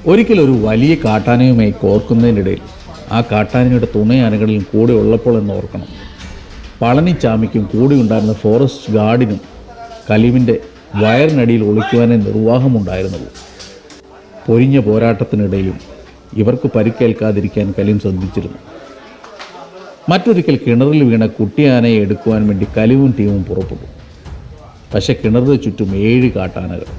ഒരിക്കലൊരു വലിയ കാട്ടാനയുമായി കോർക്കുന്നതിനിടയിൽ ആ കാട്ടാനയുടെ തുണയാനകളിലും കൂടെ ഉള്ളപ്പോൾ എന്ന് ഓർക്കണം. പളനിച്ചാമിക്കും കൂടെ ഉണ്ടായിരുന്ന ഫോറസ്റ്റ് ഗാർഡിനും കലീമിൻ്റെ വയറിനടിയിൽ ഒളിക്കുവാനേ നിർവാഹമുണ്ടായിരുന്നുള്ളൂ. പൊരിഞ്ഞ പോരാട്ടത്തിനിടയിലും ഇവർക്ക് പരിക്കേൽക്കാതിരിക്കാൻ കലീം ശ്രദ്ധിച്ചിരുന്നു. മറ്റൊരിക്കൽ കിണറിൽ വീണ കുട്ടിയാനയെ എടുക്കുവാൻ വേണ്ടി കലീമും ടീമും പുറപ്പെട്ടു. പക്ഷെ കിണറിന് ചുറ്റും 7 കാട്ടാനകൾ.